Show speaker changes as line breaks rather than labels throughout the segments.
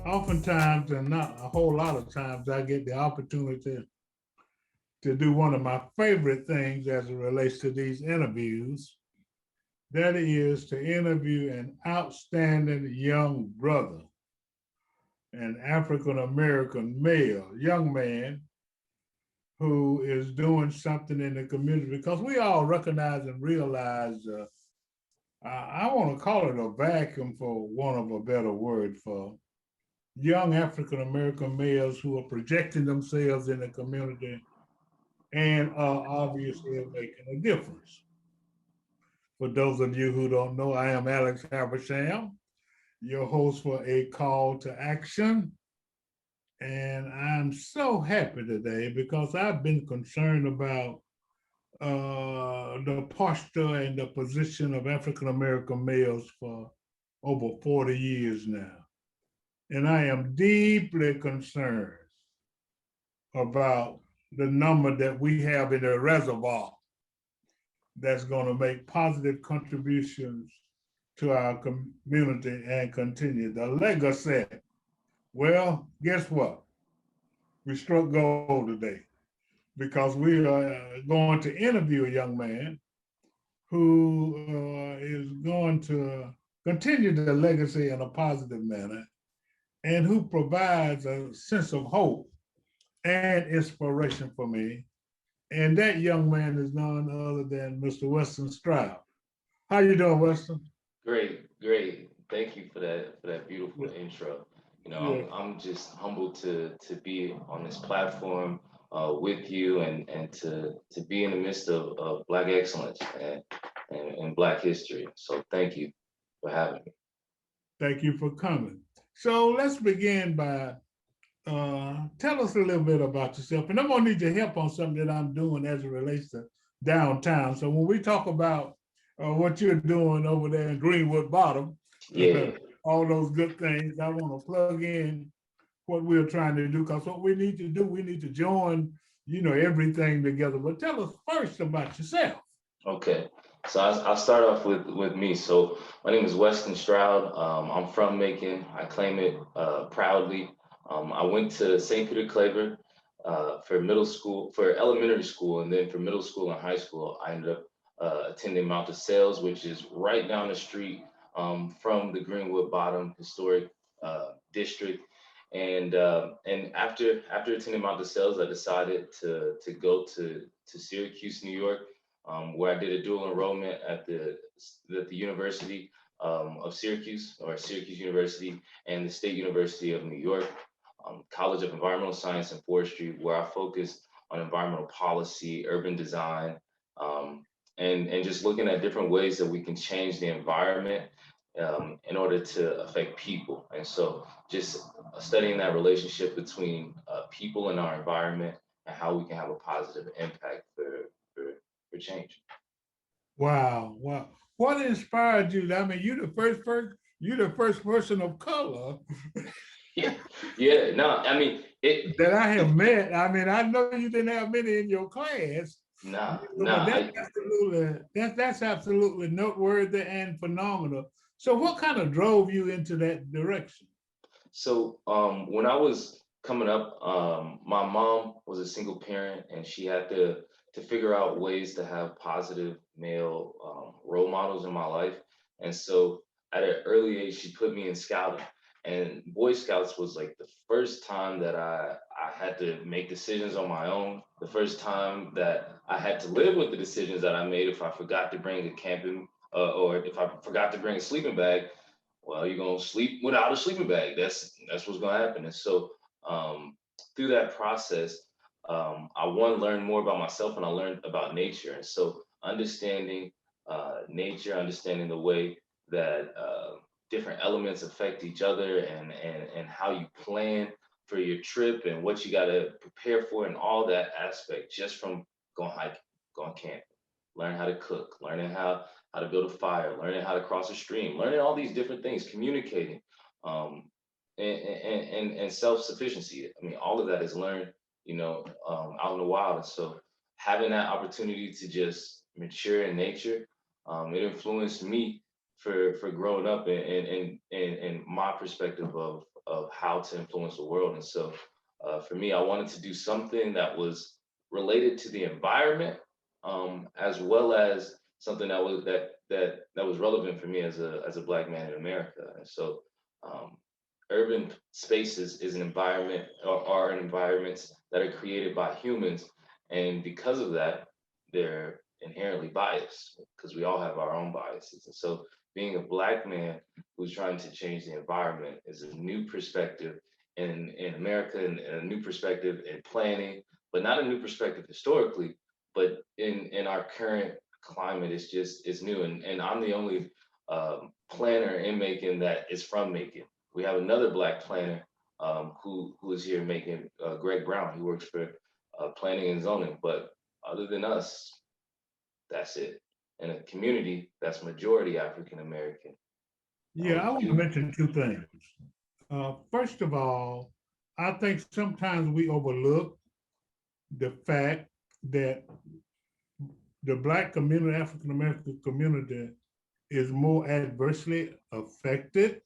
oftentimes, and not a whole lot of times, I get the opportunity to do one of my favorite things as it relates to these interviews. That is to interview an outstanding young brother, an African American male, young man who is doing something in the community because we all recognize and realize, I want to call it a vacuum for want of a better word, for young African American males who are projecting themselves in the community and are obviously making a difference. For those of you who don't know, I am Alex Habersham, your host for A Call to Action. And I'm so happy today because I've been concerned about the posture and the position of African American males for over 40 years now. And I am deeply concerned about the number that we have in the reservoir that's going to make positive contributions to our community and continue the legacy. Well, guess what? We struck gold today because we are going to interview a young man who is going to continue the legacy in a positive manner and who provides a sense of hope and inspiration for me. And that young man is none other than Mr. Weston Stroud. How you doing, Weston?
Great, great. Thank you for that beautiful
Yeah.
intro.
Yeah.
I'm just humbled to be on this platform with you and to be in the midst of Black excellence and Black history. So thank you for having me.
Thank you for coming. So let's begin by tell us a little bit about yourself. And I'm gonna need your help on something that I'm doing as it relates to downtown. So when we talk about what you're doing over there in Greenwood Bottom,
Yeah.
all those good things, I want to plug in what we're trying to do because what we need to do, we need to join, everything together. But tell us first about yourself.
Okay. So I'll start off with me. So my name is Weston Stroud. I'm from Macon. I claim it proudly. I went to St. Peter Claver for middle school, for elementary school, and then for middle school and high school, I ended up attending Mount de Sales, which is right down the street from the Greenwood Bottom historic district. And after attending Mount de Sales, I decided to go to Syracuse, New York, where I did a dual enrollment at the University of Syracuse, or Syracuse University, and the State University of New York, College of Environmental Science and Forestry, where I focused on environmental policy, urban design, and just looking at different ways that we can change the environment in order to affect people. And so just studying that relationship between people and our environment and how we can have a positive impact for change.
Wow, wow. What inspired you? I mean, you're the first person of color
Yeah, yeah. No, I mean
that I have
it
met. I mean, I know you didn't have many in your class,
nah,
but
nah.
that's absolutely noteworthy and phenomenal. So, what kind of drove you into that direction?
When I was coming up, my mom was a single parent, and she had to figure out ways to have positive male role models in my life. And so, at an early age, she put me in scouting. And Boy Scouts was like the first time that I had to make decisions on my own. The first time that I had to live with the decisions that I made. If I forgot to bring a camping, or if I forgot to bring a sleeping bag, well, you're gonna sleep without a sleeping bag. That's what's gonna happen. And so through that process, I learned more about myself, and I learned about nature. And so understanding nature, understanding the way that different elements affect each other, and how you plan for your trip and what you got to prepare for, and all that aspect, just from going hiking, going camping, learning how to cook, learning how to build a fire, learning how to cross a stream, learning all these different things, communicating, um, and self-sufficiency. I mean, all of that is learned, out in the wild. And so having that opportunity to just mature in nature, it influenced me for growing up, and my perspective of how to influence the world. And so for me, I wanted to do something that was related to the environment, as well as something that was relevant for me as a Black man in America. And so urban spaces is an environment, or are environments that are created by humans, and because of that, they're inherently biased because we all have our own biases. And so being a Black man who's trying to change the environment is a new perspective in America, and a new perspective in planning, but not a new perspective historically, but in our current climate. It's new. And I'm the only planner in Macon that is from Macon. We have another Black planner who is here in Macon, Greg Brown. He works for planning and zoning. But other than us, that's it. In a community that's majority African American.
Yeah, I want to mention two things. First of all, I think sometimes we overlook the fact that the Black community, African American community, is more adversely affected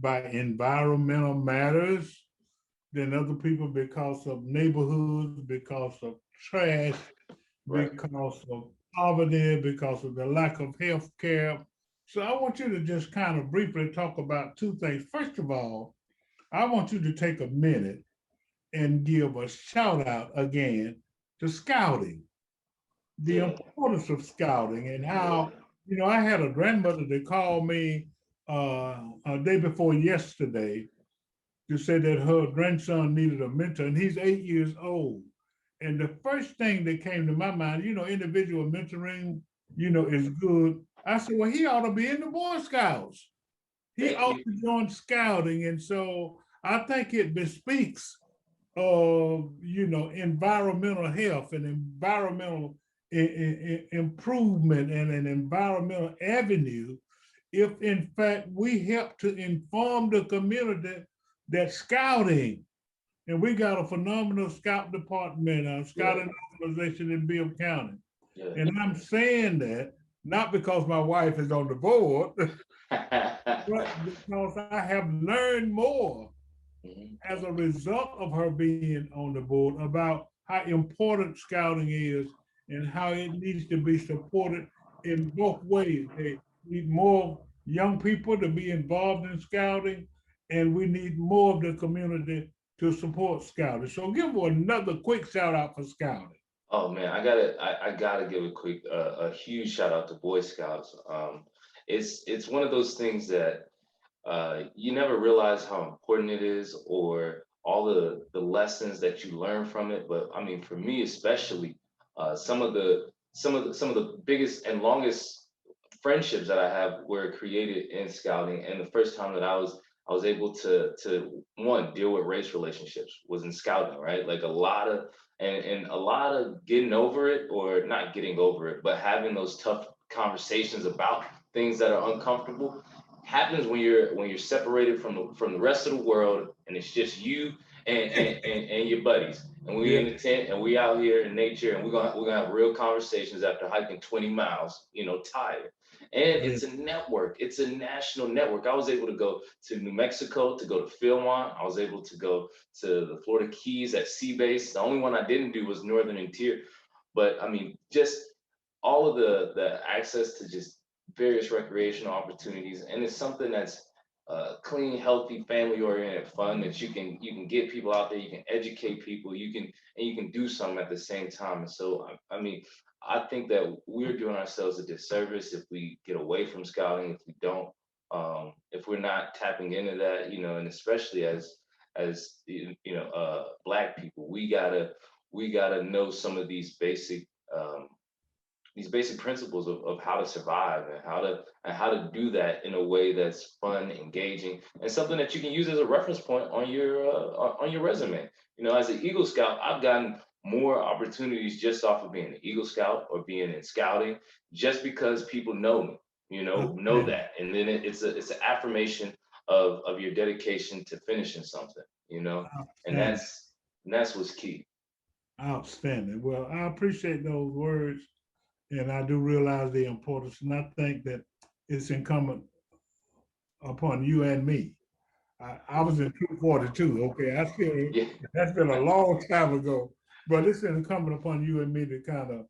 by environmental matters than other people because of neighborhoods, because of trash, because of poverty, because of the lack of health care. So I want you to just kind of briefly talk about two things. First of all, I want you to take a minute and give a shout out again to scouting, the importance of scouting, and how, I had a grandmother that called me a day before yesterday to say that her grandson needed a mentor, and he's 8 years old. And the first thing that came to my mind, individual mentoring, is good. I said, well, he ought to be in the Boy Scouts. He ought to join scouting. And so I think it bespeaks of, environmental health and environmental improvement and an environmental avenue if in fact we help to inform the community that scouting, and we got a phenomenal scout department, scouting organization in Bibb County. And I'm saying that not because my wife is on the board, but because I have learned more as a result of her being on the board about how important scouting is and how it needs to be supported in both ways. They need more young people to be involved in scouting, and we need more of the community to support scouting. So give another quick shout out for scouting.
Oh man, I gotta give a huge shout out to Boy Scouts. It's one of those things that you never realize how important it is, or all the lessons that you learn from it. But I mean, for me especially, some of the biggest and longest friendships that I have were created in scouting. And the first time that I was able to one, deal with race relationships was in scouting, right? Like a lot of getting over it, or not getting over it, but having those tough conversations about things that are uncomfortable happens when you're separated from the rest of the world, and it's just you and your buddies, and we in the tent, and we out here in nature, and we're gonna have real conversations after hiking 20 miles, tired. And it's a network. It's a national network. I was able to go to New Mexico, to go to Philmont. I was able to go to the Florida Keys at Sea Base. The only one I didn't do was Northern Interior. But I mean, just all of the access to just various recreational opportunities. And it's something that's clean, healthy, family-oriented fun that you can get people out there, you can educate people, you can do something at the same time. And so I mean, I think that we're doing ourselves a disservice if we get away from scouting, if we don't, if we're not tapping into that, and especially as Black people, we gotta know some of these basic principles of how to survive, and how to do that in a way that's fun, engaging, and something that you can use as a reference point on your resume. As an Eagle Scout, I've gotten more opportunities just off of being an Eagle Scout or being in scouting, just because people know me, know that, and then it's an affirmation of your dedication to finishing something, and that's what's key.
Outstanding. Well, I appreciate those words, and I do realize the importance, and I think that it's incumbent upon you and me. I was in Troop 42. Okay,
Yeah,
that's been a long time ago, but it's incumbent upon you and me to kind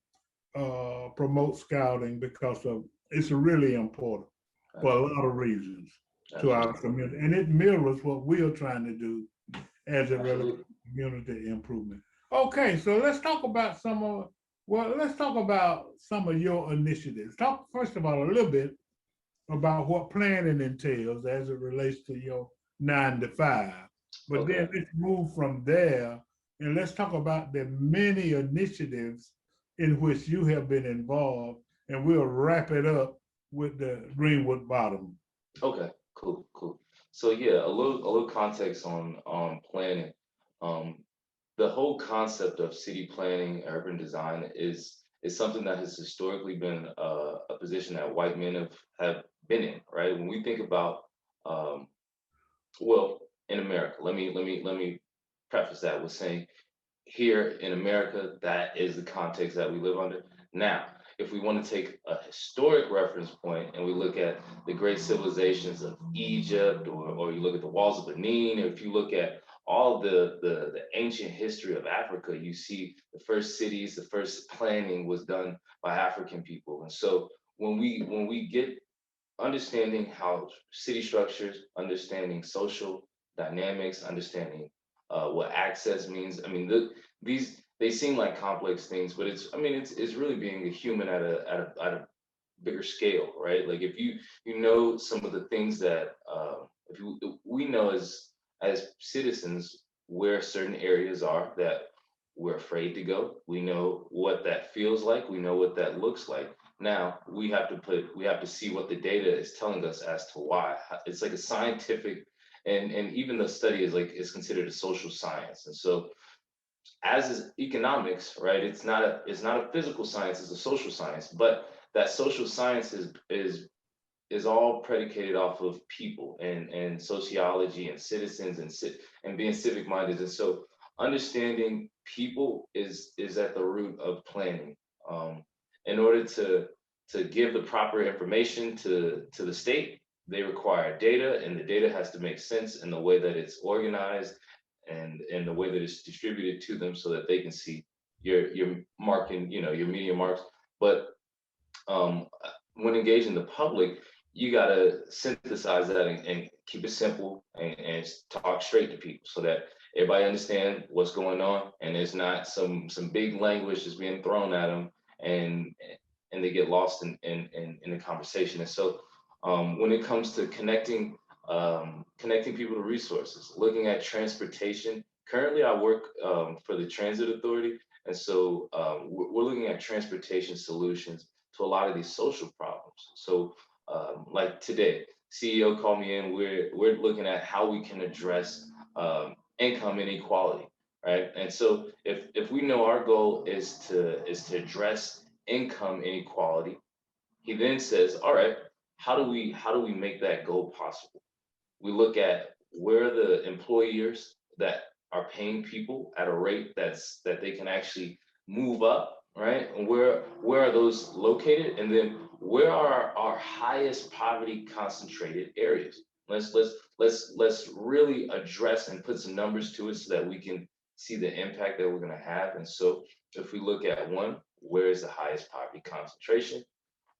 of promote scouting because of it's really important for a
absolutely,
lot of reasons to our
absolutely,
community, and it mirrors what we are trying to do as it relates
absolutely.
to community improvement. Okay, so let's talk about let's talk about some of your initiatives. Talk first of all a little bit about what planning entails as it relates to your 9 to 5. But
Okay.
then let's move from there and let's talk about the many initiatives in which you have been involved, and we'll wrap it up with the Greenwood Bottom.
Okay, cool, cool. So yeah, a little context on planning. Um, the whole concept of city planning, urban design is something that has historically been a position that white men have been in, right? When we think about um, well, in America, let me preface that with saying here in America, that is the context that we live under. Now, if we want to take a historic reference point and we look at the great civilizations of Egypt, or you look at the walls of Benin, or if you look at all the ancient history of Africa, you see the first cities, the first planning was done by African people. And so when we get understanding how city structures, understanding social dynamics, understanding what access means. I mean, these they seem like complex things, but it's really being a human at a bigger scale, right? Like if you know some of the things that if we know as citizens where certain areas are that we're afraid to go. We know what that feels like. We know what that looks like. Now we have to see what the data is telling us as to why. It's like a scientific, and even the study is considered a social science. And so as is economics, right? It's not a physical science, it's a social science, but that social science is all predicated off of people and sociology and citizens and being civic minded. And so understanding people is at the root of planning. Um, in order to give the proper information to the state, they require data, and the data has to make sense in the way that it's organized and in the way that it's distributed to them so that they can see your marking, your media marks. But um, when engaging the public, you got to synthesize that and keep it simple and talk straight to people so that everybody understand what's going on and there's not some big language that's being thrown at them and and they get lost in the conversation. And so when it comes to connecting people to resources, looking at transportation. Currently, I work for the Transit Authority, and so we're looking at transportation solutions to a lot of these social problems. So, like today, CEO called me in. We're looking at how we can address income inequality, right? And so, if we know our goal is to address income inequality, he then says, "All right, how do we make that goal possible?" We look at where the employers that are paying people at a rate that they can actually move up, right? And where are those located? And then where are our highest poverty concentrated areas? Let's really address and put some numbers to it so that we can see the impact that we're going to have. And so if we look at one, where is the highest poverty concentration?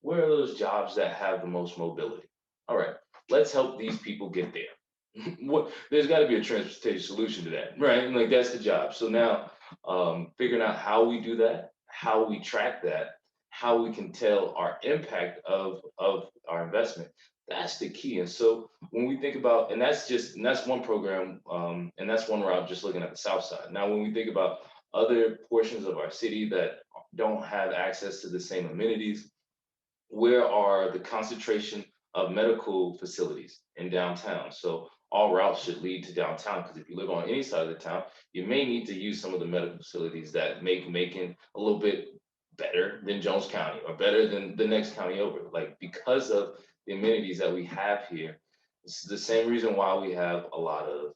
Where are those jobs that have the most mobility? All right, let's help these people get there. There's got to be a transportation solution to that, right? And like that's the job. So now, figuring out how we do that, how we track that, how we can tell our impact of our investment. That's the key. And so when we think about, and that's one program, and that's one route. Just looking at the south side. Now, when we think about other portions of our city that don't have access to the same amenities, where are the concentration of medical facilities in downtown? So all routes should lead to downtown because if you live on any side of the town, you may need to use some of the medical facilities that make Macon a little bit better than Jones County or better than the next county over. Like because of the amenities that we have here, it's the same reason why we have a lot of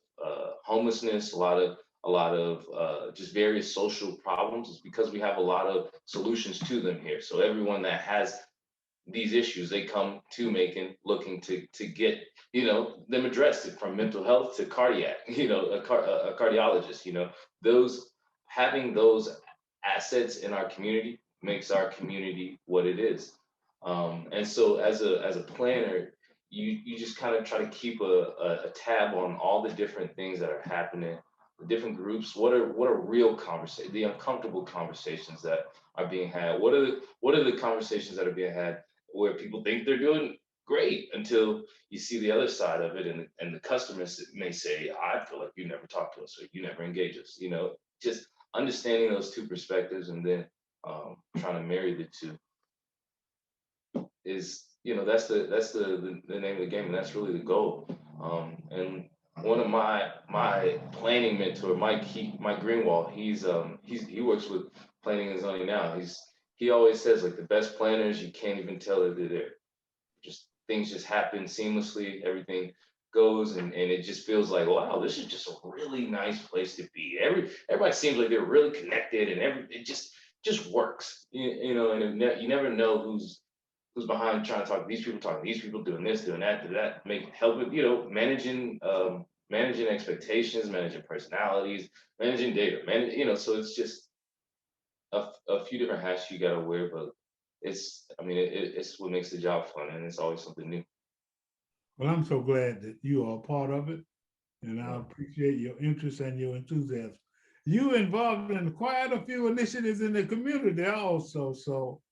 homelessness, a lot of just various social problems is because we have a lot of solutions to them here. So everyone that has these issues. They come to Macon looking to get, them addressed, from mental health to cardiac, a cardiologist, those having those assets in our community makes our community what it is. And so as a planner, you just kind of try to keep a tab on all the different things that are happening, the different groups. What are real conversations, the uncomfortable conversations that are being had? What are the conversations that are being had where people think they're doing great until you see the other side of it, and the customers may say, I feel like you never talk to us or you never engage us. Just understanding those two perspectives, and then trying to marry the two is, that's the name of the game, and that's really the goal. And one of my planning mentor, Mike Greenwald, he works with planning and zoning now. He always says, like, the best planners, you can't even tell that they're there. Just things just happen seamlessly, everything goes, and it just feels like, wow, this is just a really nice place to be. Everybody seems like they're really connected, and it just works. And you never know who's behind trying to talk to these people, doing this, doing that, do that, help with, managing expectations, managing personalities, managing data, so it's just a few different hats you gotta wear, but it's what makes the job fun, and it's always something new.
Well, I'm so glad that you are a part of it, and I
Yeah.
appreciate your interest and your enthusiasm. You involved in quite a few initiatives in the community also. So,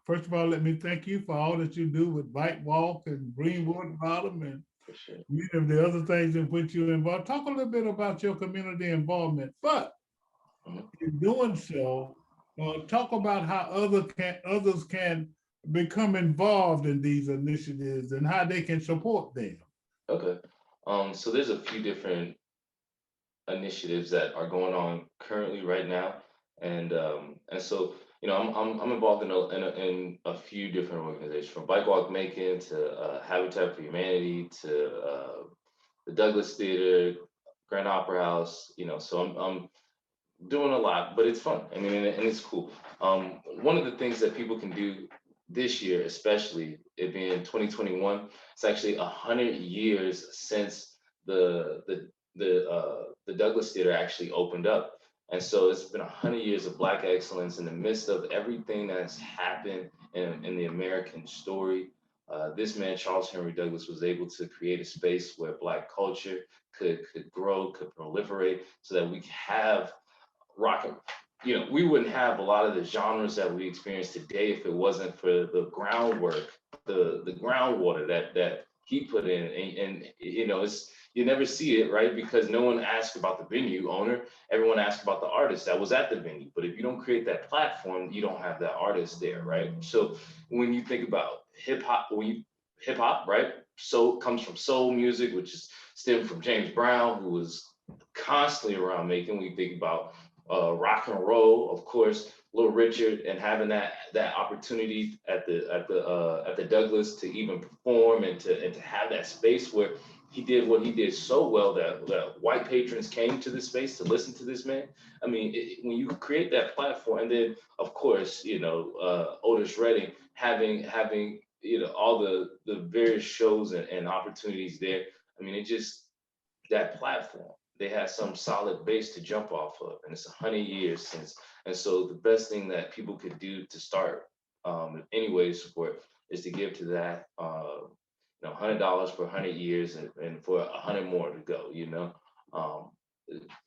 first of all, let me thank you for all that you do with Bike Walk and Greenwood Bottom and
For sure.
many of the other things in which you involved. Talk a little bit about your community involvement, but
Mhm.
in doing so, talk about how others can become involved in these initiatives and how they can support them.
Okay. So there's a few different initiatives that are going on currently right now, and so, I'm involved in a few different organizations, from Bike Walk Macon to Habitat for Humanity to the Douglas Theater, Grand Opera House. So I'm doing a lot, but it's fun. I mean, and it's cool. One of the things that people can do this year, especially it being 2021, it's actually 100 years since the Douglas Theater actually opened up, and so it's been 100 years of Black excellence in the midst of everything that's happened in the American story. This man, Charles Henry Douglas, was able to create a space where Black culture could grow, could proliferate, so that we could have rock and, we wouldn't have a lot of the genres that we experience today if it wasn't for the groundwork, the groundwater that he put in, and it's, you never see it, right? Because no one asked about the venue owner, everyone asked about the artist that was at the venue. But if you don't create that platform, you don't have that artist there, right? So when you think about hip hop, right? So comes from soul music, which is stemmed from James Brown, who was constantly around making. We think about rock and roll, of course, Little Richard, and having that opportunity at the Douglas to even perform, and to have that space where he did what he did so well, that white patrons came to this space to listen to this man. I mean, when you create that platform, and then of course, Otis Redding having all the various shows and opportunities there. I mean, it just, that platform, they had some solid base to jump off of, and it's 100 years since. And so the best thing that people could do to start, in any way to support, is to give to that, $100 for 100 years, and for 100 more to go. Um,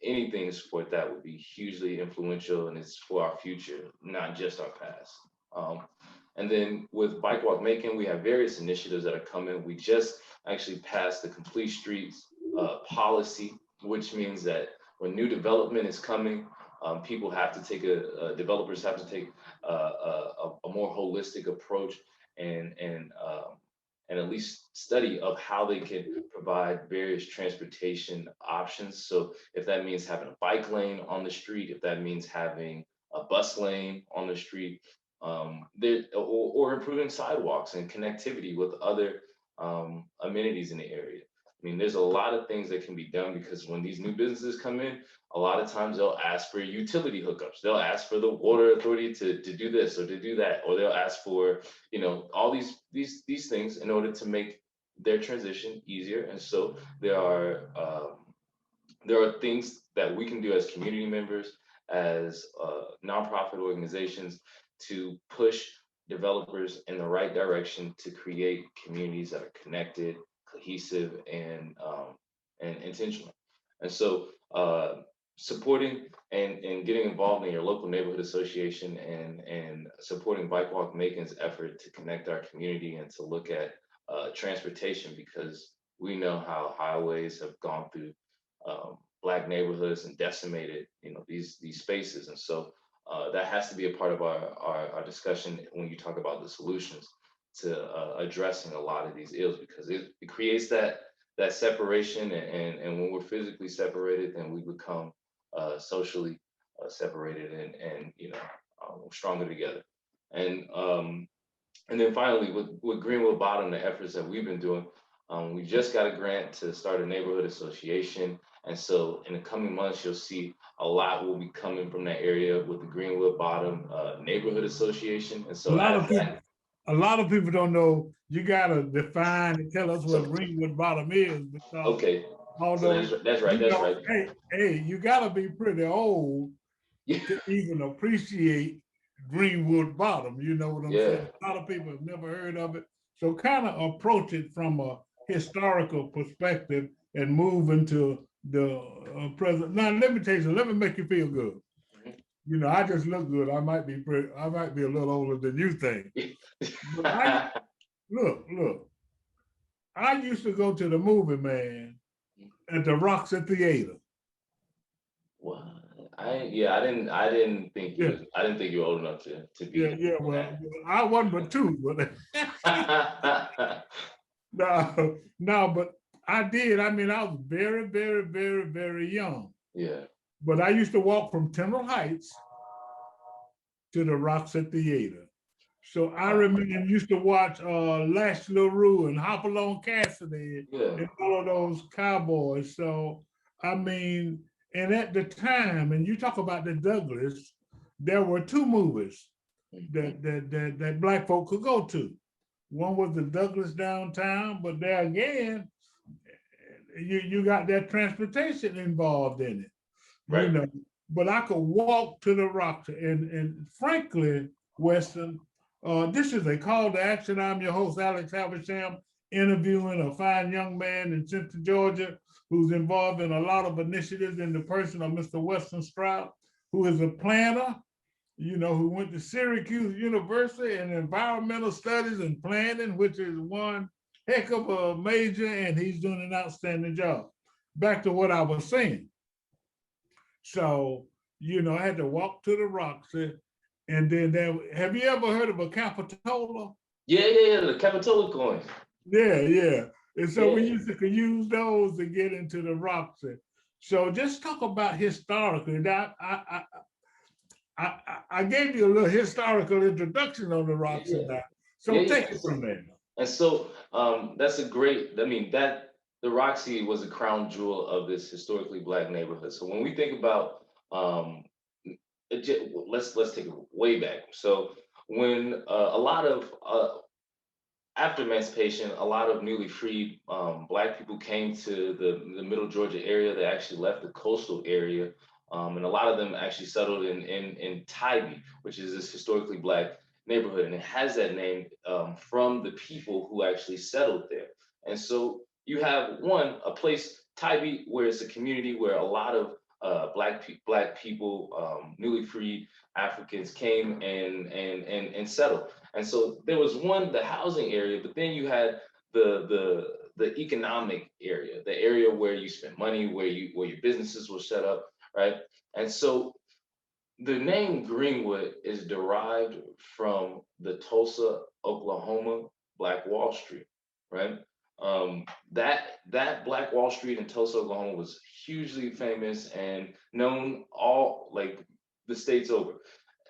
Anything to support that would be hugely influential, and it's for our future, not just our past. Um, and then with Bike Walk Macon, we have various initiatives that are coming. We just actually passed the Complete Streets policy, which means that when new development is coming, people have to take developers have to take a more holistic approach, and at least study of how they can provide various transportation options. So if that means having a bike lane on the street, if that means having a bus lane on the street, or improving sidewalks and connectivity with other amenities in the area. I mean, there's a lot of things that can be done because when these new businesses come in, a lot of times they'll ask for utility hookups. They'll ask for the water authority to do this or to do that, or they'll ask for, you know, all these things in order to make their transition easier. And so there are things that we can do as community members, as nonprofit organizations, to push developers in the right direction to create communities that are connected, cohesive, and intentional. And so supporting and getting involved in your local neighborhood association and supporting Bike Walk Macon's effort to connect our community and to look at transportation, because we know how highways have gone through Black neighborhoods and decimated, you know, these spaces. And so that has to be a part of our discussion when you talk about the solutions to addressing a lot of these ills, because it creates that separation, and when we're physically separated, then we become socially separated, and you know, stronger together. And then finally, with Greenwood Bottom, the efforts that we've been doing, we just got a grant to start a neighborhood association. And so in the coming months, you'll see a lot will be coming from that area with the Greenwood Bottom Neighborhood Association. And so
a lot of people don't know. You gotta define and tell us what
so
Greenwood Bottom is, because
okay,
although
so that's right,
you
that's
know,
right.
hey, you gotta be pretty old
Yeah,
to even appreciate Greenwood Bottom. You know what I'm
yeah,
saying? A lot of people have never heard of it. So kind of approach it from a historical perspective and move into the present. Now, let me tell you, let me make you feel good. You know, I just look good. I might be a little older than you think. But look, I used to go to the movie, man, at the Roxy Theater.
What?
Yeah,
I didn't think you were old enough to be
yeah.
doing
Well, I wasn't but two, but
that.
no, but I did. I mean, I was very, very, very, very young.
Yeah.
But I used to walk from Temple Heights to the Roxy Theater. So I remember used to watch Lash LaRue and Hopalong Cassidy
Yeah.
and all of those cowboys. So I mean, and at the time, and you talk about the Douglas, there were two movies that Black folk could go to. One was the Douglas downtown, but there again, you got that transportation involved in it, you
Right.
know. But I could walk to the Rock, and frankly, Weston, this is a call to action. I'm your host, Alex Habersham, interviewing a fine young man in Central Georgia who's involved in a lot of initiatives in the person of Mr. Weston Stroud, who is a planner, you know, who went to Syracuse University in environmental studies and planning, which is one heck of a major, and he's doing an outstanding job. Back to what I was saying. So, you know, I had to walk to the Roxy, and then there, have you ever heard of a Capitola?
Yeah, the Capitola coins.
Yeah. And so we
Yeah.
used to use those to get into the Roxy. So just talk about historically. That I gave you a little historical introduction on the Roxy
Yeah.
now. So
Yeah.
take it from there.
And so that's a great, I mean, that the Roxy was a crown jewel of this historically Black neighborhood. So when we think about, let's take it way back. So when a lot of, after emancipation, a lot of newly freed Black people came to the Middle Georgia area. They actually left the coastal area, and a lot of them actually settled in Tybee, which is this historically Black neighborhood, and it has that name from the people who actually settled there. And so you have a place, Tybee, where it's a community where a lot of Black people, newly freed Africans came and settled. And so there was the housing area, but then you had the economic area, the area where you spent money, where your businesses were set up, right? And so the name Greenwood is derived from the Tulsa, Oklahoma Black Wall Street, right? That Black Wall Street in Tulsa, Oklahoma was hugely famous and known all like the states over.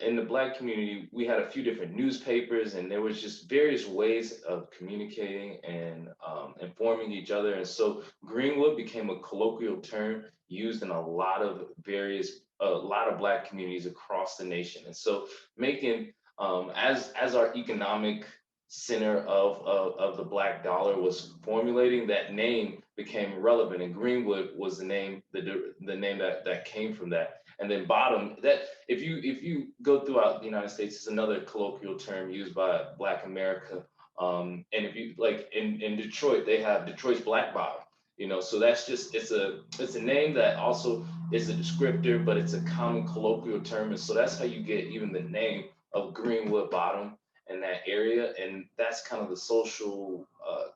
in the Black community, we had a few different newspapers, and there was just various ways of communicating and informing each other. And so Greenwood became a colloquial term used in a lot of Black communities across the nation. And so Macon, as our economic center of the Black dollar was formulating, that name became relevant, and Greenwood was the name that came from that. And then Bottom, that if you go throughout the United States, it's another colloquial term used by Black America. And if you like in Detroit, they have Detroit's Black Bottom. So that's just it's a name that also is a descriptor, but it's a common colloquial term, and so that's how you get even the name of Greenwood Bottom in that area, and that's kind of the social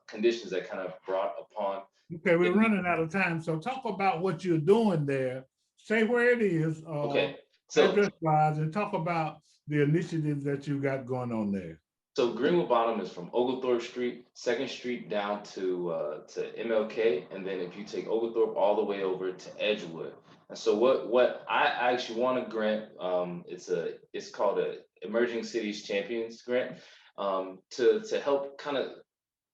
conditions that kind of brought upon.
Okay, we're running out of time, so talk about what you're doing there. Say where it is,
Okay, so
address-wise, and talk about the initiatives that you got going on there.
So Greenwood Bottom is from Oglethorpe Street, 2nd Street down to MLK, and then if you take Oglethorpe all the way over to Edgewood. And so what I actually want to grant, it's called a Emerging Cities Champions grant, to help kind of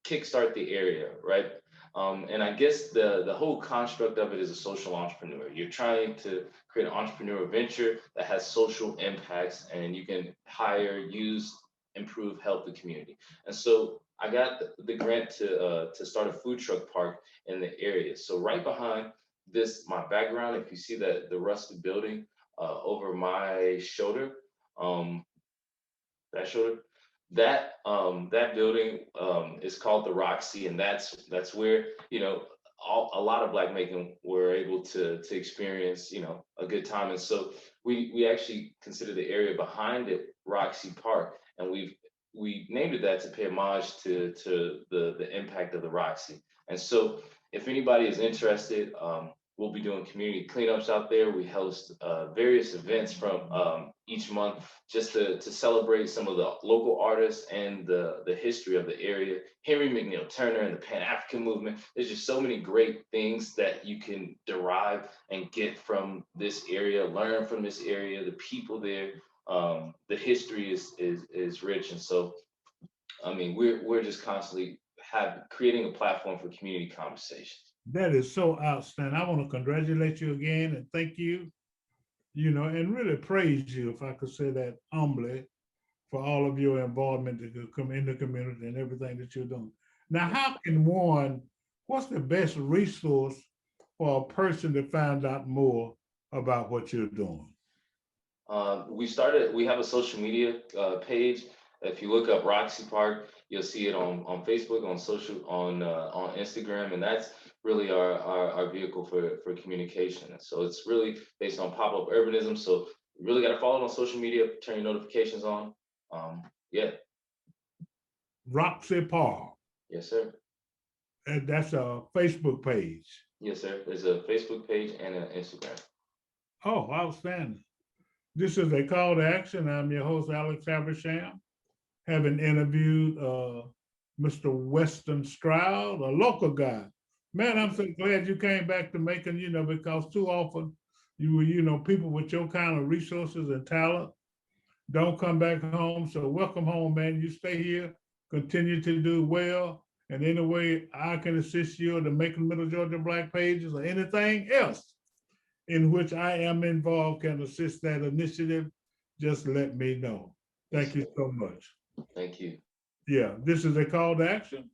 kickstart the area, right? And I guess the whole construct of it is a social entrepreneur. You're trying to create an entrepreneurial venture that has social impacts, and you can hire, use, improve, help the community. And so I got the grant to start a food truck park in the area. So right behind my background, if you see that the rusted building over my shoulder, that building is called the Roxy, and that's where a lot of Black Macon were able to experience a good time. And so we actually consider the area behind it Roxy Park, and we named it that to pay homage to the impact of the Roxy. And so if anybody is interested, we'll be doing community cleanups out there. We host various events from each month just to celebrate some of the local artists and the history of the area. Henry McNeil Turner and the Pan-African movement. There's just so many great things that you can derive and get from this area, learn from this area, the people there. The history is rich. And so, I mean, we're just constantly creating a platform for community conversation.
That is so outstanding. I want to congratulate you again and thank you, and really praise you, if I could say that humbly, for all of your involvement to come in the community and everything that you're doing. Now, what's the best resource for a person to find out more about what you're doing?
We have a social media page. If you look up Roxy Park, you'll see it on Facebook, on Instagram, and that's really our vehicle for communication. So it's really based on pop-up urbanism. So you really got to follow it on social media, turn your notifications on. Yeah.
Roxy Park.
Yes, sir.
And that's a Facebook page.
Yes, sir. There's a Facebook page and an Instagram.
Oh, outstanding. This is a call to action. I'm your host, Alex Habersham, having interviewed Mr. Weston Stroud, a local guy. Man, I'm so glad you came back to Macon, because too often people with your kind of resources and talent don't come back home. So welcome home, man. You stay here, continue to do well. And any way I can assist you or the Macon Middle Georgia Black Pages or anything else in which I am involved can assist that initiative, just let me know. Thank you so much.
Thank you.
Yeah, this is a call to action.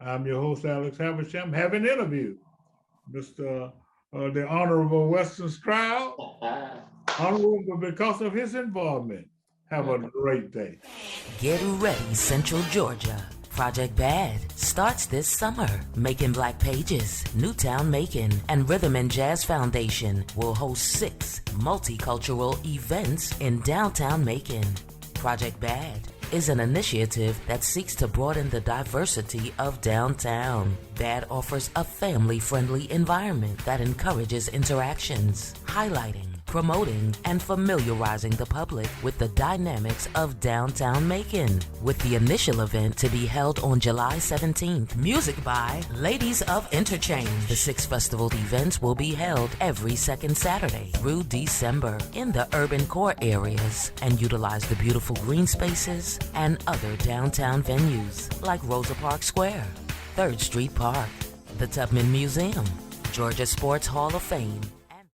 I'm your host, Alex Habersham, having interviewed Mr. The Honorable Weston Stroud, honorable because of his involvement. Have a great day.
Get ready, Central Georgia. Project Bad starts this summer. Macon Black Pages, Newtown Macon, and Rhythm and Jazz Foundation will host 6 multicultural events in downtown Macon. Project Bad is an initiative that seeks to broaden the diversity of downtown. BAD offers a family-friendly environment that encourages interactions, highlighting promoting and familiarizing the public with the dynamics of downtown Macon, with the initial event to be held on July 17th. Music by Ladies of Interchange. The 6 festival events will be held every second Saturday through December in the urban core areas and utilize the beautiful green spaces and other downtown venues like Rosa Parks Square, 3rd Street Park, the Tubman Museum, Georgia Sports Hall of Fame,